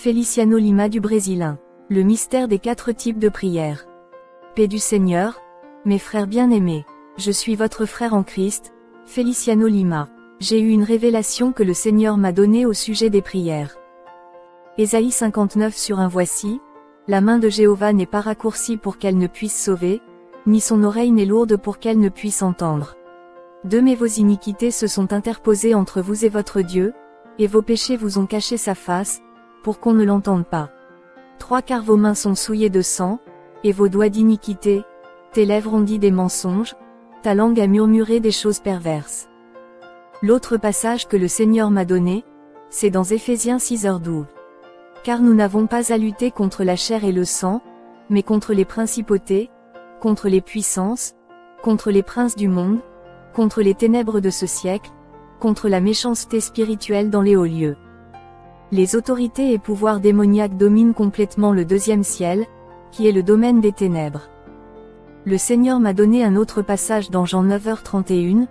Feliciano Lima du Brésilien. Le mystère des 4 types de prières. Paix du Seigneur, mes frères bien-aimés. Je suis votre frère en Christ, Feliciano Lima. J'ai eu une révélation que le Seigneur m'a donnée au sujet des prières. Ésaïe 59:1 Voici, la main de Jéhovah n'est pas raccourcie pour qu'elle ne puisse sauver, ni son oreille n'est lourde pour qu'elle ne puisse entendre. Mais vos iniquités se sont interposées entre vous et votre Dieu, et vos péchés vous ont caché sa face, pour qu'on ne l'entende pas. Car vos mains sont souillées de sang, et vos doigts d'iniquité, tes lèvres ont dit des mensonges, ta langue a murmuré des choses perverses. L'autre passage que le Seigneur m'a donné, c'est dans Éphésiens 6:12. Car nous n'avons pas à lutter contre la chair et le sang, mais contre les principautés, contre les puissances, contre les princes du monde, contre les ténèbres de ce siècle, contre la méchanceté spirituelle dans les hauts lieux. Les autorités et pouvoirs démoniaques dominent complètement le 2e ciel, qui est le domaine des ténèbres. Le Seigneur m'a donné un autre passage dans Jean 9:31,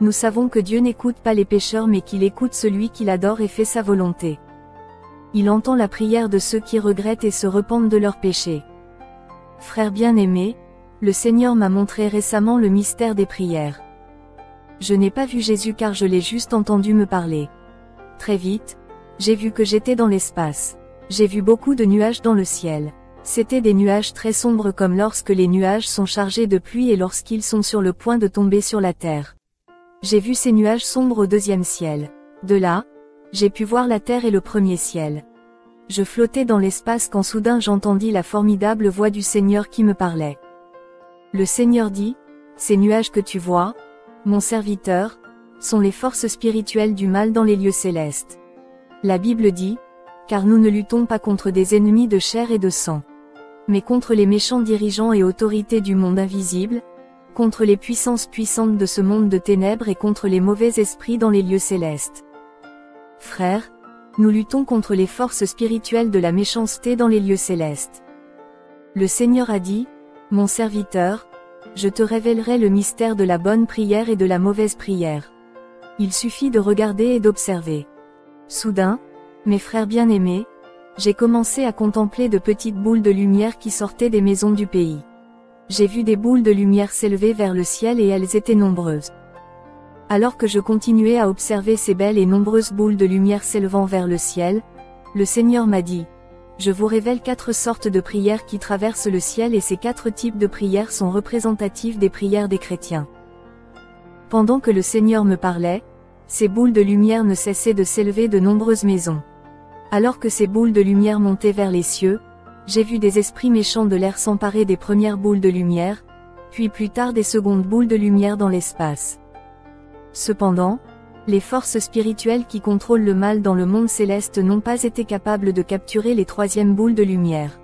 nous savons que Dieu n'écoute pas les pécheurs mais qu'il écoute celui qui l'adore et fait sa volonté. Il entend la prière de ceux qui regrettent et se repentent de leurs péchés. Frères bien-aimés, le Seigneur m'a montré récemment le mystère des prières. Je n'ai pas vu Jésus car je l'ai juste entendu me parler. Très vite, j'ai vu que j'étais dans l'espace. J'ai vu beaucoup de nuages dans le ciel. C'étaient des nuages très sombres comme lorsque les nuages sont chargés de pluie et lorsqu'ils sont sur le point de tomber sur la terre. J'ai vu ces nuages sombres au 2e ciel. De là, j'ai pu voir la terre et le 1er ciel. Je flottais dans l'espace quand soudain j'entendis la formidable voix du Seigneur qui me parlait. Le Seigneur dit, ces nuages que tu vois, mon serviteur, sont les forces spirituelles du mal dans les lieux célestes. La Bible dit, car nous ne luttons pas contre des ennemis de chair et de sang, mais contre les méchants dirigeants et autorités du monde invisible, contre les puissances puissantes de ce monde de ténèbres et contre les mauvais esprits dans les lieux célestes. Frères, nous luttons contre les forces spirituelles de la méchanceté dans les lieux célestes. Le Seigneur a dit, mon serviteur, je te révélerai le mystère de la bonne prière et de la mauvaise prière. Il suffit de regarder et d'observer. Soudain, mes frères bien-aimés, j'ai commencé à contempler de petites boules de lumière qui sortaient des maisons du pays. J'ai vu des boules de lumière s'élever vers le ciel et elles étaient nombreuses. Alors que je continuais à observer ces belles et nombreuses boules de lumière s'élevant vers le ciel, le Seigneur m'a dit, je vous révèle 4 sortes de prières qui traversent le ciel et ces 4 types de prières sont représentatifs des prières des chrétiens. Pendant que le Seigneur me parlait, ces boules de lumière ne cessaient de s'élever de nombreuses maisons. Alors que ces boules de lumière montaient vers les cieux, j'ai vu des esprits méchants de l'air s'emparer des premières boules de lumière, puis plus tard des secondes boules de lumière dans l'espace. Cependant, les forces spirituelles qui contrôlent le mal dans le monde céleste n'ont pas été capables de capturer les 3e boules de lumière.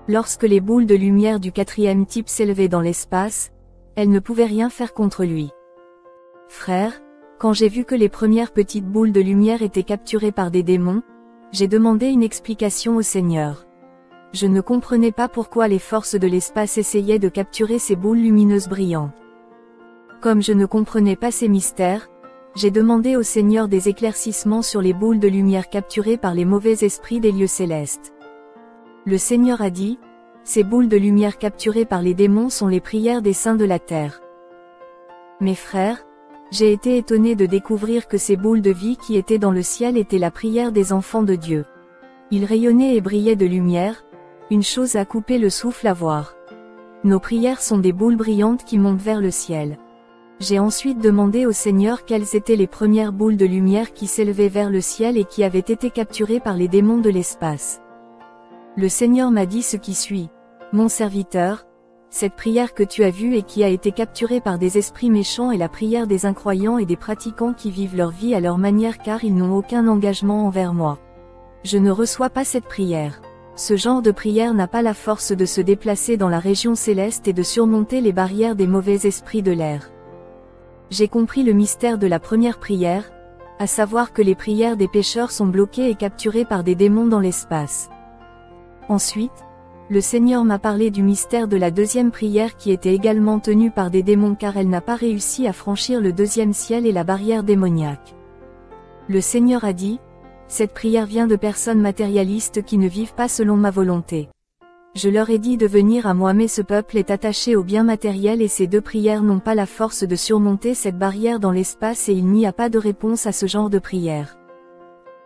Lorsque les boules de lumière du 4e type s'élevaient dans l'espace, elles ne pouvaient rien faire contre lui. Frères, quand j'ai vu que les premières petites boules de lumière étaient capturées par des démons, j'ai demandé une explication au Seigneur. Je ne comprenais pas pourquoi les forces de l'espace essayaient de capturer ces boules lumineuses brillantes. Comme je ne comprenais pas ces mystères, j'ai demandé au Seigneur des éclaircissements sur les boules de lumière capturées par les mauvais esprits des lieux célestes. Le Seigneur a dit, ces boules de lumière capturées par les démons sont les prières des saints de la terre. Mes frères, j'ai été étonné de découvrir que ces boules de vie qui étaient dans le ciel étaient la prière des enfants de Dieu. Ils rayonnaient et brillaient de lumière, une chose à couper le souffle à voir. Nos prières sont des boules brillantes qui montent vers le ciel. J'ai ensuite demandé au Seigneur quelles étaient les premières boules de lumière qui s'élevaient vers le ciel et qui avaient été capturées par les démons de l'espace. Le Seigneur m'a dit ce qui suit. Mon serviteur, cette prière que tu as vue et qui a été capturée par des esprits méchants est la prière des incroyants et des pratiquants qui vivent leur vie à leur manière car ils n'ont aucun engagement envers moi. Je ne reçois pas cette prière. Ce genre de prière n'a pas la force de se déplacer dans la région céleste et de surmonter les barrières des mauvais esprits de l'air. J'ai compris le mystère de la première prière, à savoir que les prières des pécheurs sont bloquées et capturées par des démons dans l'espace. Ensuite, le Seigneur m'a parlé du mystère de la 2e prière qui était également tenue par des démons car elle n'a pas réussi à franchir le 2e ciel et la barrière démoniaque. Le Seigneur a dit, Cette prière vient de personnes matérialistes qui ne vivent pas selon ma volonté. Je leur ai dit de venir à moi, mais ce peuple est attaché aux biens matériels et ces deux prières n'ont pas la force de surmonter cette barrière dans l'espace et il n'y a pas de réponse à ce genre de prière.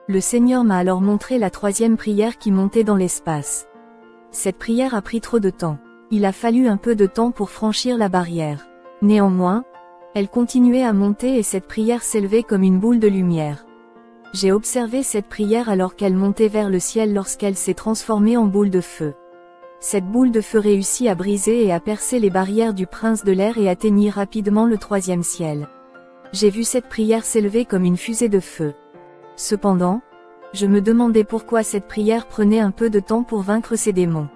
Le Seigneur m'a alors montré la troisième prière qui montait dans l'espace. Cette prière a pris trop de temps. Il a fallu un peu de temps pour franchir la barrière. Néanmoins, elle continuait à monter et cette prière s'élevait comme une boule de lumière. J'ai observé cette prière alors qu'elle montait vers le ciel lorsqu'elle s'est transformée en boule de feu. Cette boule de feu réussit à briser et à percer les barrières du prince de l'air et atteignit rapidement le troisième ciel. J'ai vu cette prière s'élever comme une fusée de feu. Cependant, je me demandais pourquoi cette prière prenait un peu de temps pour vaincre ces démons.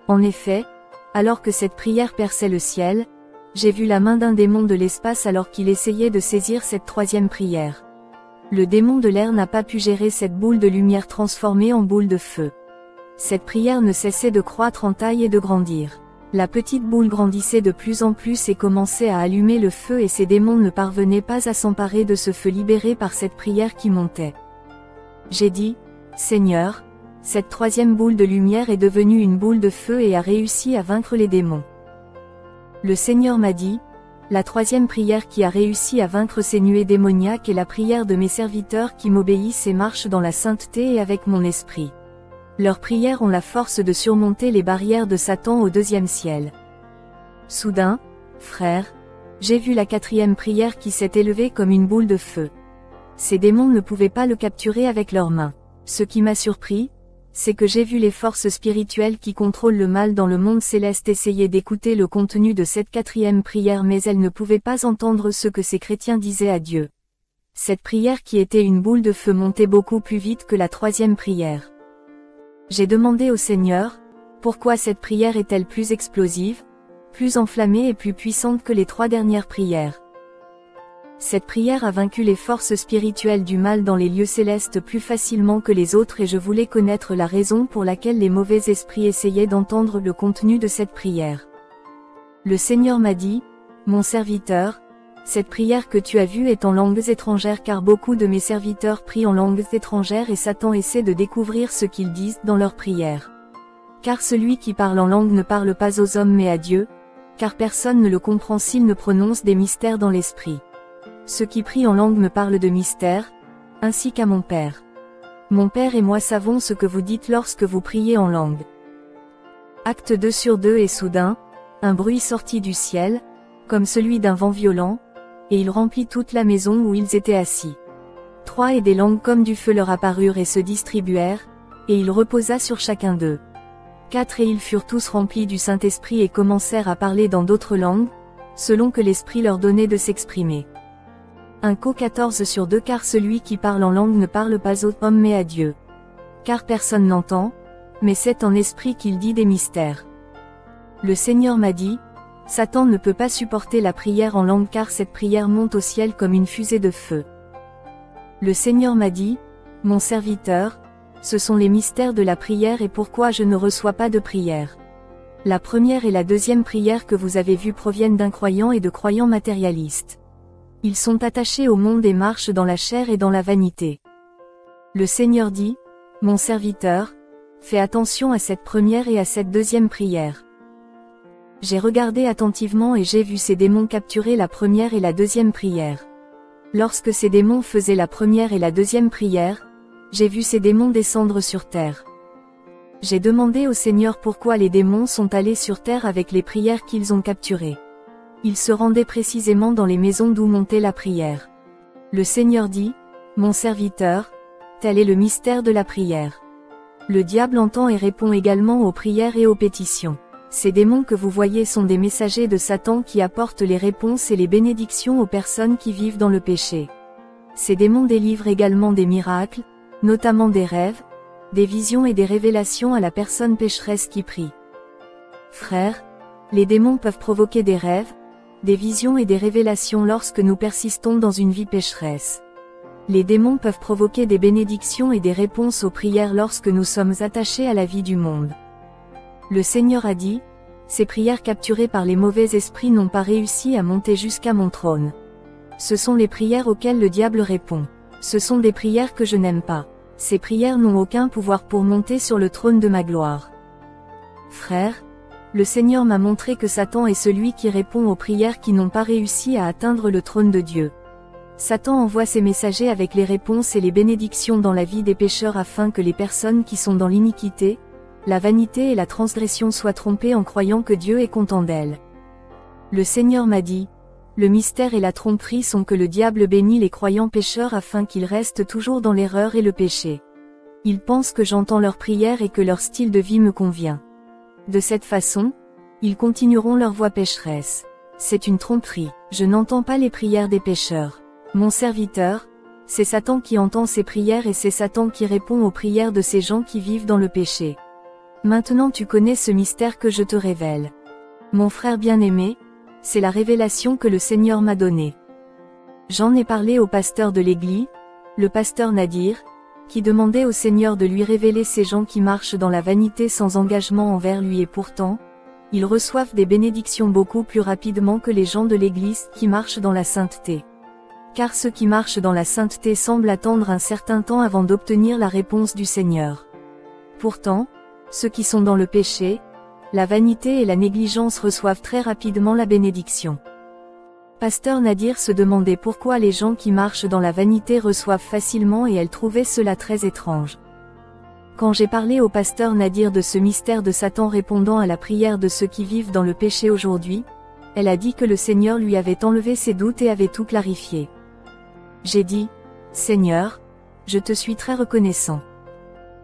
En effet, alors que cette prière perçait le ciel, j'ai vu la main d'un démon de l'espace alors qu'il essayait de saisir cette troisième prière. Le démon de l'air n'a pas pu gérer cette boule de lumière transformée en boule de feu. Cette prière ne cessait de croître en taille et de grandir. La petite boule grandissait de plus en plus et commençait à allumer le feu et ces démons ne parvenaient pas à s'emparer de ce feu libéré par cette prière qui montait. J'ai dit, Seigneur, cette troisième boule de lumière est devenue une boule de feu et a réussi à vaincre les démons. Le Seigneur m'a dit, la troisième prière qui a réussi à vaincre ces nuées démoniaques est la prière de mes serviteurs qui m'obéissent et marchent dans la sainteté et avec mon esprit. Leurs prières ont la force de surmonter les barrières de Satan au deuxième ciel. Soudain, frère, j'ai vu la quatrième prière qui s'est élevée comme une boule de feu. Ces démons ne pouvaient pas le capturer avec leurs mains. Ce qui m'a surpris, c'est que j'ai vu les forces spirituelles qui contrôlent le mal dans le monde céleste essayer d'écouter le contenu de cette quatrième prière mais elles ne pouvaient pas entendre ce que ces chrétiens disaient à Dieu. Cette prière qui était une boule de feu montait beaucoup plus vite que la troisième prière. J'ai demandé au Seigneur, pourquoi cette prière est-elle plus explosive, plus enflammée et plus puissante que les trois dernières prières. Cette prière a vaincu les forces spirituelles du mal dans les lieux célestes plus facilement que les autres et je voulais connaître la raison pour laquelle les mauvais esprits essayaient d'entendre le contenu de cette prière. Le Seigneur m'a dit, mon serviteur, cette prière que tu as vue est en langues étrangères car beaucoup de mes serviteurs prient en langues étrangères et Satan essaie de découvrir ce qu'ils disent dans leurs prières. Car celui qui parle en langue ne parle pas aux hommes mais à Dieu, car personne ne le comprend s'il ne prononce des mystères dans l'esprit. Ceux qui prient en langue me parlent de mystères, ainsi qu'à mon Père. Mon Père et moi savons ce que vous dites lorsque vous priez en langue. Acte 2/2 et soudain, un bruit sortit du ciel, comme celui d'un vent violent, et il remplit toute la maison où ils étaient assis. 3 et des langues comme du feu leur apparurent et se distribuèrent, et il reposa sur chacun d'eux. 4 et ils furent tous remplis du Saint-Esprit et commencèrent à parler dans d'autres langues, selon que l'Esprit leur donnait de s'exprimer. 1 Co 14/2 car celui qui parle en langue ne parle pas aux hommes mais à Dieu. Car personne n'entend, mais c'est en esprit qu'il dit des mystères. Le Seigneur m'a dit, Satan ne peut pas supporter la prière en langue car cette prière monte au ciel comme une fusée de feu. Le Seigneur m'a dit, mon serviteur, ce sont les mystères de la prière et pourquoi je ne reçois pas de prière. La première et la deuxième prière que vous avez vues proviennent d'incroyants et de croyants matérialistes. Ils sont attachés au monde et marchent dans la chair et dans la vanité. Le Seigneur dit, mon serviteur, fais attention à cette première et à cette deuxième prière. J'ai regardé attentivement et j'ai vu ces démons capturer la première et la deuxième prière. Lorsque ces démons faisaient la première et la deuxième prière, j'ai vu ces démons descendre sur terre. J'ai demandé au Seigneur pourquoi les démons sont allés sur terre avec les prières qu'ils ont capturées. Ils se rendaient précisément dans les maisons d'où montait la prière. Le Seigneur dit, mon serviteur, tel est le mystère de la prière. Le diable entend et répond également aux prières et aux pétitions. Ces démons que vous voyez sont des messagers de Satan qui apportent les réponses et les bénédictions aux personnes qui vivent dans le péché. Ces démons délivrent également des miracles, notamment des rêves, des visions et des révélations à la personne pécheresse qui prie. Frères, les démons peuvent provoquer des rêves, des visions et des révélations lorsque nous persistons dans une vie pécheresse. Les démons peuvent provoquer des bénédictions et des réponses aux prières lorsque nous sommes attachés à la vie du monde. Le Seigneur a dit, ces prières capturées par les mauvais esprits n'ont pas réussi à monter jusqu'à mon trône. Ce sont les prières auxquelles le diable répond. Ce sont des prières que je n'aime pas. Ces prières n'ont aucun pouvoir pour monter sur le trône de ma gloire. Frères, le Seigneur m'a montré que Satan est celui qui répond aux prières qui n'ont pas réussi à atteindre le trône de Dieu. Satan envoie ses messagers avec les réponses et les bénédictions dans la vie des pécheurs afin que les personnes qui sont dans l'iniquité, la vanité et la transgression soient trompées en croyant que Dieu est content d'elles. Le Seigneur m'a dit, le mystère et la tromperie sont que le diable bénit les croyants pécheurs afin qu'ils restent toujours dans l'erreur et le péché. Ils pensent que j'entends leurs prières et que leur style de vie me convient. De cette façon, ils continueront leur voie pécheresse. C'est une tromperie. Je n'entends pas les prières des pécheurs. Mon serviteur, c'est Satan qui entend ses prières et c'est Satan qui répond aux prières de ces gens qui vivent dans le péché. Maintenant tu connais ce mystère que je te révèle. Mon frère bien-aimé, c'est la révélation que le Seigneur m'a donnée. J'en ai parlé au pasteur de l'église, le pasteur Nadir, qui demandait au Seigneur de lui révéler ces gens qui marchent dans la vanité sans engagement envers lui et pourtant, ils reçoivent des bénédictions beaucoup plus rapidement que les gens de l'église qui marchent dans la sainteté. Car ceux qui marchent dans la sainteté semblent attendre un certain temps avant d'obtenir la réponse du Seigneur. Pourtant, ceux qui sont dans le péché, la vanité et la négligence reçoivent très rapidement la bénédiction. Pasteur Nadir se demandait pourquoi les gens qui marchent dans la vanité reçoivent facilement et elle trouvait cela très étrange. Quand j'ai parlé au pasteur Nadir de ce mystère de Satan répondant à la prière de ceux qui vivent dans le péché aujourd'hui, elle a dit que le Seigneur lui avait enlevé ses doutes et avait tout clarifié. J'ai dit, Seigneur, je te suis très reconnaissant.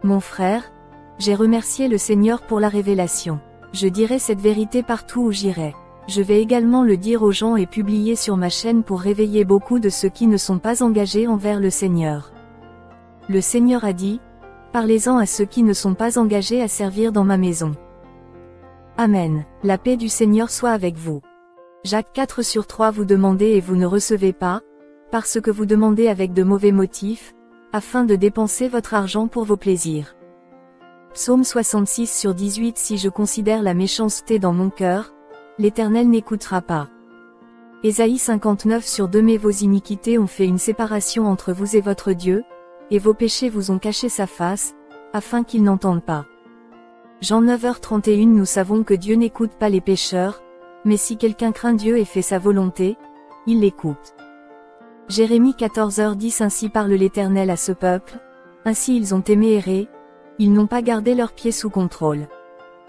Mon frère, j'ai remercié le Seigneur pour la révélation. Je dirai cette vérité partout où j'irai. Je vais également le dire aux gens et publier sur ma chaîne pour réveiller beaucoup de ceux qui ne sont pas engagés envers le Seigneur. Le Seigneur a dit, parlez-en à ceux qui ne sont pas engagés à servir dans ma maison. Amen. La paix du Seigneur soit avec vous. Jacques 4/3 Vous demandez et vous ne recevez pas, parce que vous demandez avec de mauvais motifs, afin de dépenser votre argent pour vos plaisirs. Psaume 66/18 Si je considère la méchanceté dans mon cœur, l'Éternel n'écoutera pas. Ésaïe 59/2 Mais vos iniquités ont fait une séparation entre vous et votre Dieu, et vos péchés vous ont caché sa face, afin qu'il n'entende pas. Jean 9h31 Nous savons que Dieu n'écoute pas les pécheurs, mais si quelqu'un craint Dieu et fait sa volonté, il l'écoute. Jérémie 14h10 Ainsi parle l'Éternel à ce peuple, ainsi ils ont aimé errer, ils n'ont pas gardé leurs pieds sous contrôle.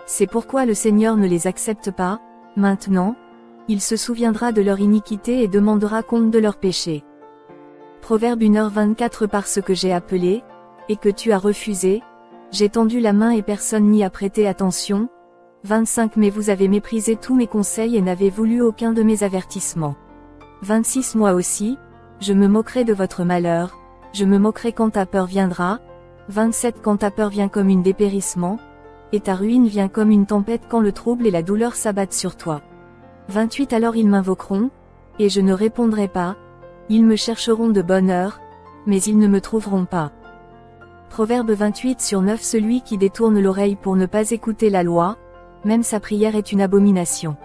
C'est pourquoi le Seigneur ne les accepte pas, maintenant, il se souviendra de leur iniquité et demandera compte de leurs péchés. Proverbe 1h24 Parce que j'ai appelé, et que tu as refusé, j'ai tendu la main et personne n'y a prêté attention. 25 Mais vous avez méprisé tous mes conseils et n'avez voulu aucun de mes avertissements. 26 Moi aussi, je me moquerai de votre malheur, je me moquerai quand ta peur viendra. 27 Quand ta peur vient comme une dépérissement, et ta ruine vient comme une tempête quand le trouble et la douleur s'abattent sur toi. 28 Alors ils m'invoqueront, et je ne répondrai pas, ils me chercheront de bonne heure, mais ils ne me trouveront pas. Proverbe 28/9 Celui qui détourne l'oreille pour ne pas écouter la loi, même sa prière est une abomination.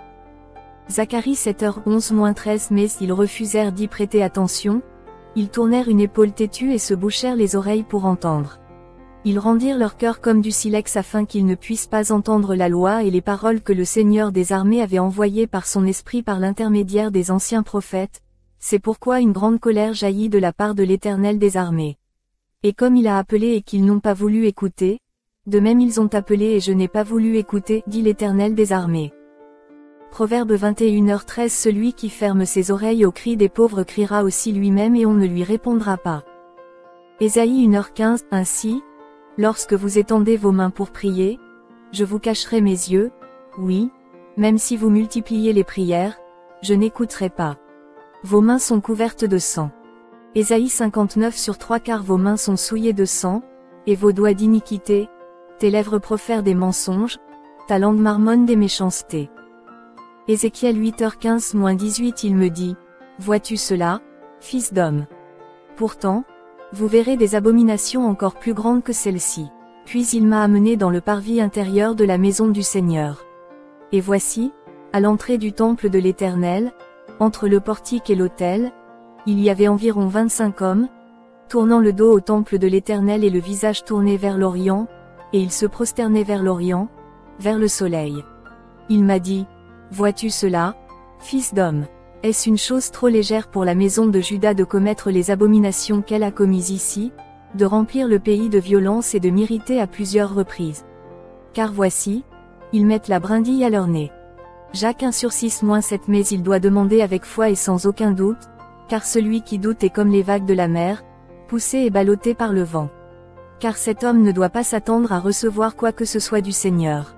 Zacharie 7h11-13 Mais ils refusèrent d'y prêter attention, ils tournèrent une épaule têtue et se bouchèrent les oreilles pour entendre. Ils rendirent leur cœur comme du silex afin qu'ils ne puissent pas entendre la loi et les paroles que le Seigneur des armées avait envoyées par son esprit par l'intermédiaire des anciens prophètes, c'est pourquoi une grande colère jaillit de la part de l'Éternel des armées. Et comme il a appelé et qu'ils n'ont pas voulu écouter, de même ils ont appelé et je n'ai pas voulu écouter, dit l'Éternel des armées. Proverbe 21h13 Celui qui ferme ses oreilles aux cris des pauvres criera aussi lui-même et on ne lui répondra pas. Ésaïe 1h15 Ainsi, lorsque vous étendez vos mains pour prier, je vous cacherai mes yeux, oui, même si vous multipliez les prières, je n'écouterai pas. Vos mains sont couvertes de sang. Ésaïe 59/3 Car vos mains sont souillées de sang, et vos doigts d'iniquité, tes lèvres profèrent des mensonges, ta langue marmonne des méchancetés. Ézéchiel 8h15-18 Il me dit, vois-tu cela, fils d'homme? Pourtant, vous verrez des abominations encore plus grandes que celles-ci. Puis il m'a amené dans le parvis intérieur de la maison du Seigneur. Et voici, à l'entrée du temple de l'Éternel, entre le portique et l'autel, il y avait environ 25 hommes, tournant le dos au temple de l'Éternel et le visage tourné vers l'Orient, et il se prosternait vers l'Orient, vers le soleil. Il m'a dit, vois-tu cela, fils d'homme? Est-ce une chose trop légère pour la maison de Juda de commettre les abominations qu'elle a commises ici, de remplir le pays de violence et de m'irriter à plusieurs reprises? Car voici, ils mettent la brindille à leur nez. Jacques 1/6-7. Mais il doit demander avec foi et sans aucun doute, car celui qui doute est comme les vagues de la mer, poussé et ballotté par le vent. Car cet homme ne doit pas s'attendre à recevoir quoi que ce soit du Seigneur.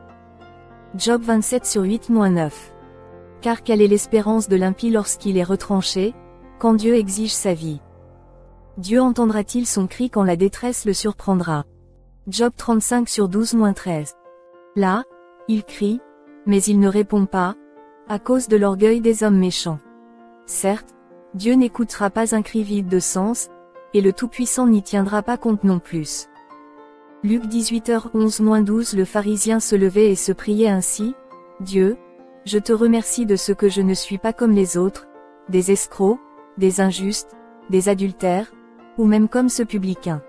Job 27/8-9. Car quelle est l'espérance de l'impie lorsqu'il est retranché, quand Dieu exige sa vie? Dieu entendra-t-il son cri quand la détresse le surprendra? Job 35/12-13. Là, il crie, mais il ne répond pas, à cause de l'orgueil des hommes méchants. Certes, Dieu n'écoutera pas un cri vide de sens, et le Tout-Puissant n'y tiendra pas compte non plus. Luc 18h11-12. Le pharisien se levait et se priait ainsi, Dieu, je te remercie de ce que je ne suis pas comme les autres, des escrocs, des injustes, des adultères, ou même comme ce publicain.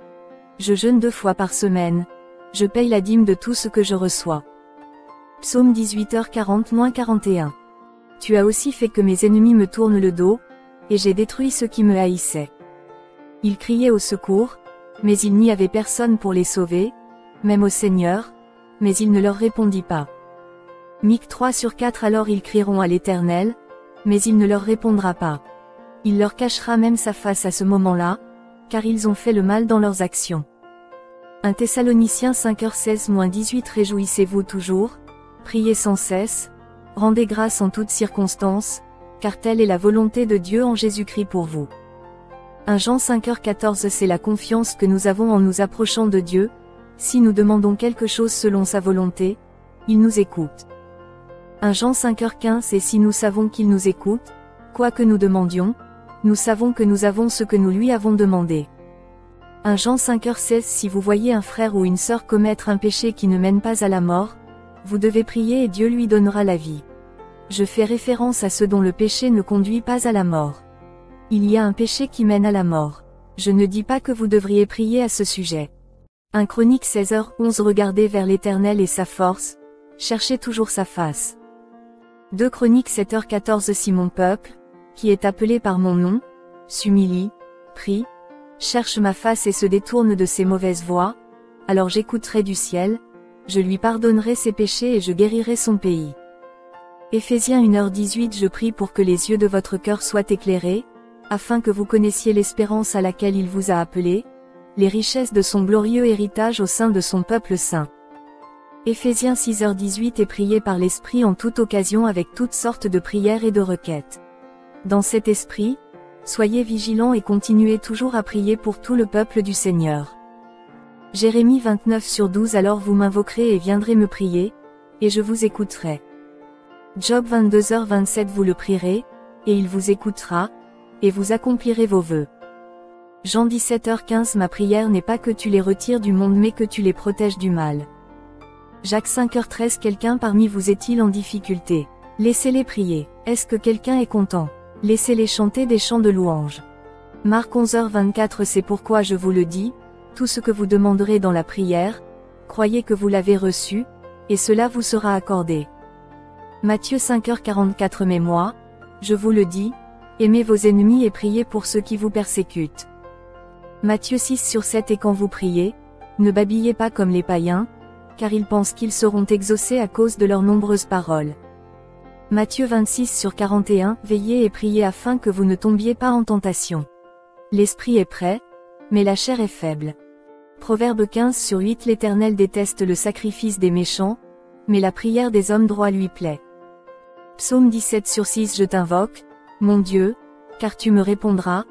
Je jeûne 2 fois par semaine, je paye la dîme de tout ce que je reçois. Psaume 18h40-41. Tu as aussi fait que mes ennemis me tournent le dos, et j'ai détruit ceux qui me haïssaient. Ils criaient au secours, mais il n'y avait personne pour les sauver, même au Seigneur, mais il ne leur répondit pas. Mic 3/4. Alors ils crieront à l'Éternel, mais il ne leur répondra pas. Il leur cachera même sa face à ce moment-là, car ils ont fait le mal dans leurs actions. 1 Thessaloniciens 5h16-18. Réjouissez-vous toujours, priez sans cesse, rendez grâce en toutes circonstances, car telle est la volonté de Dieu en Jésus-Christ pour vous. 1 Jean 5h14. C'est la confiance que nous avons en nous approchant de Dieu, si nous demandons quelque chose selon sa volonté, il nous écoute. 1 Jean 5h15. Et si nous savons qu'il nous écoute, quoi que nous demandions, nous savons que nous avons ce que nous lui avons demandé. 1 Jean 5h16. Si vous voyez un frère ou une sœur commettre un péché qui ne mène pas à la mort, vous devez prier et Dieu lui donnera la vie. Je fais référence à ceux dont le péché ne conduit pas à la mort. Il y a un péché qui mène à la mort. Je ne dis pas que vous devriez prier à ce sujet. 1 Chroniques 16h11. Regardez vers l'Éternel et sa force, cherchez toujours sa face. 2 Chroniques 7h14. Si mon peuple, qui est appelé par mon nom, s'humilie, prie, cherche ma face et se détourne de ses mauvaises voies, alors j'écouterai du ciel, je lui pardonnerai ses péchés et je guérirai son pays. Éphésiens 1h18. Je prie pour que les yeux de votre cœur soient éclairés, afin que vous connaissiez l'espérance à laquelle il vous a appelé, les richesses de son glorieux héritage au sein de son peuple saint. Éphésiens 6h18. Et priez par l'Esprit en toute occasion avec toutes sortes de prières et de requêtes. Dans cet esprit, soyez vigilants et continuez toujours à prier pour tout le peuple du Seigneur. Jérémie 29/12. Alors vous m'invoquerez et viendrez me prier, et je vous écouterai. Job 22h27. Vous le prierez, et il vous écoutera, et vous accomplirez vos vœux. Jean 17h15. Ma prière n'est pas que tu les retires du monde mais que tu les protèges du mal. Jacques 5h13. Quelqu'un parmi vous est-il en difficulté? Laissez-les prier. Est-ce que quelqu'un est content? Laissez-les chanter des chants de louange. Marc 11h24. C'est pourquoi je vous le dis, tout ce que vous demanderez dans la prière, croyez que vous l'avez reçu, et cela vous sera accordé. Matthieu 5h44. Mais moi, je vous le dis, aimez vos ennemis et priez pour ceux qui vous persécutent. Matthieu 6/7. Et quand vous priez, ne babillez pas comme les païens, car ils pensent qu'ils seront exaucés à cause de leurs nombreuses paroles. Matthieu 26/41. Veillez et priez afin que vous ne tombiez pas en tentation. L'esprit est prêt, mais la chair est faible. Proverbe 15/8. L'Éternel déteste le sacrifice des méchants, mais la prière des hommes droits lui plaît. Psaume 17/6. Je t'invoque, mon Dieu, car tu me répondras,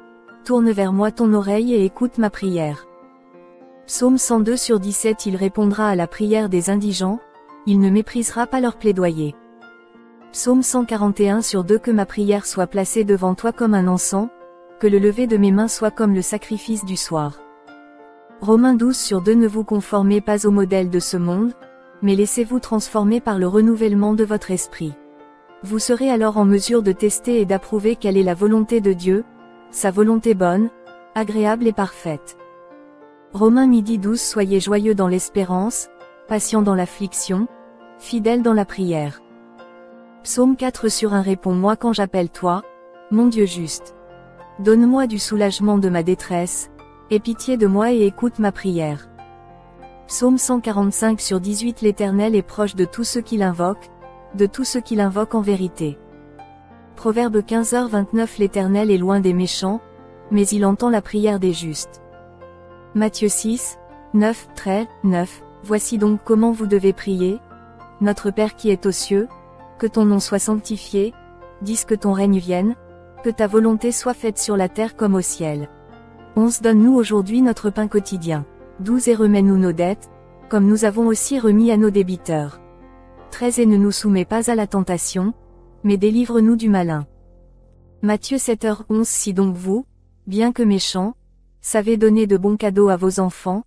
tourne vers moi ton oreille et écoute ma prière. Psaume 102/17. Il répondra à la prière des indigents, il ne méprisera pas leur plaidoyer. Psaume 141/2. Que ma prière soit placée devant toi comme un encens, que le lever de mes mains soit comme le sacrifice du soir. Romains 12/2. Ne vous conformez pas au modèle de ce monde, mais laissez-vous transformer par le renouvellement de votre esprit. Vous serez alors en mesure de tester et d'approuver quelle est la volonté de Dieu, sa volonté bonne, agréable et parfaite. Romains 12. Soyez joyeux dans l'espérance, patient dans l'affliction, fidèle dans la prière. Psaume 4 sur 1. Réponds-moi quand j'appelle toi, mon Dieu juste. Donne-moi du soulagement de ma détresse, aie pitié de moi et écoute ma prière. Psaume 145 sur 18. L'Éternel est proche de tous ceux qui l'invoquent, de tous ceux qui l'invoquent en vérité. Proverbe 15h29. L'Éternel est loin des méchants, mais il entend la prière des justes. Matthieu 6, 9, 9. Voici donc comment vous devez prier. Notre Père qui est aux cieux, que ton nom soit sanctifié, dise que ton règne vienne, que ta volonté soit faite sur la terre comme au ciel. 11. Donne-nous aujourd'hui notre pain quotidien. 12. Et remets-nous nos dettes, comme nous avons aussi remis à nos débiteurs. 13. Et ne nous soumets pas à la tentation, mais délivre-nous du malin. Matthieu 7h11. Si donc vous, bien que méchants, savez donner de bons cadeaux à vos enfants,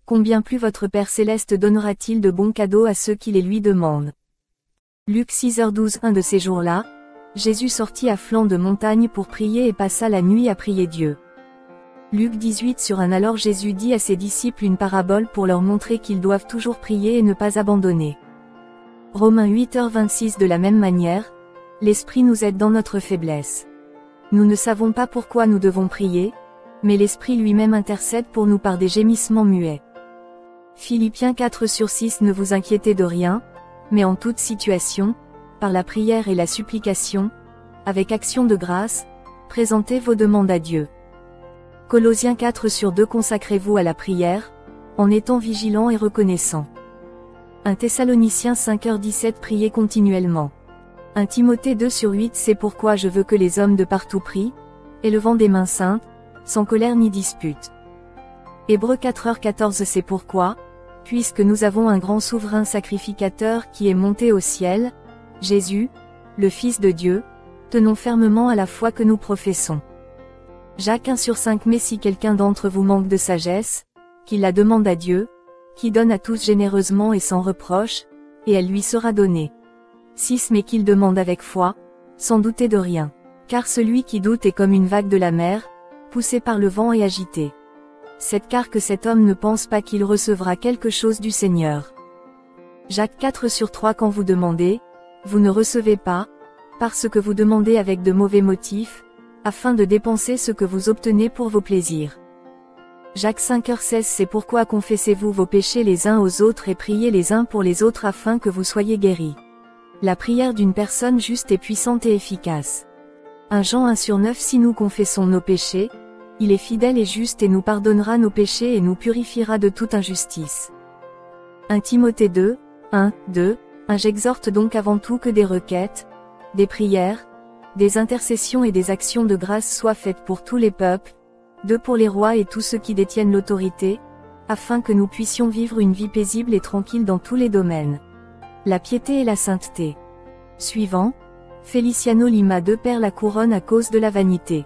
combien plus votre Père Céleste donnera-t-il de bons cadeaux à ceux qui les lui demandent. Luc 6h12. Un de ces jours-là, Jésus sortit à flanc de montagne pour prier et passa la nuit à prier Dieu. Luc 18 sur 1. Alors Jésus dit à ses disciples une parabole pour leur montrer qu'ils doivent toujours prier et ne pas abandonner. Romains 8h26. De la même manière, l'Esprit nous aide dans notre faiblesse. Nous ne savons pas pourquoi nous devons prier, mais l'Esprit lui-même intercède pour nous par des gémissements muets. Philippiens 4 sur 6. Ne vous inquiétez de rien, mais en toute situation, par la prière et la supplication, avec action de grâce, présentez vos demandes à Dieu. Colossiens 4 sur 2. Consacrez-vous à la prière, en étant vigilants et reconnaissants. 1 Thessaloniciens 5h17. Priez continuellement. 1 Timothée 2 sur 8. C'est pourquoi je veux que les hommes de partout prient, élevant des mains saintes, sans colère ni dispute. Hébreux 4h14. C'est pourquoi, puisque nous avons un grand souverain sacrificateur qui est monté au ciel, Jésus, le Fils de Dieu, tenons fermement à la foi que nous professons. Jacques 1 sur 5. Mais si quelqu'un d'entre vous manque de sagesse, qu'il la demande à Dieu, qui donne à tous généreusement et sans reproche, et elle lui sera donnée. 6. Mais qu'il demande avec foi, sans douter de rien. Car celui qui doute est comme une vague de la mer, poussé par le vent et agité. 7. Car que cet homme ne pense pas qu'il recevra quelque chose du Seigneur. Jacques 4 sur 3. Quand vous demandez, vous ne recevez pas, parce que vous demandez avec de mauvais motifs, afin de dépenser ce que vous obtenez pour vos plaisirs. Jacques 5h16. C'est pourquoi confessez-vous vos péchés les uns aux autres et priez les uns pour les autres afin que vous soyez guéris. La prière d'une personne juste est puissante et efficace. 1 Jean 1 sur 9. Si nous confessons nos péchés, il est fidèle et juste et nous pardonnera nos péchés et nous purifiera de toute injustice. 1 Timothée 2, 1, 2. J'exhorte donc avant tout que des requêtes, des prières, des intercessions et des actions de grâce soient faites pour tous les peuples, 2 pour les rois et tous ceux qui détiennent l'autorité, afin que nous puissions vivre une vie paisible et tranquille dans tous les domaines. La piété et la sainteté. Suivant, Feliciano Lima 2 perd la couronne à cause de la vanité.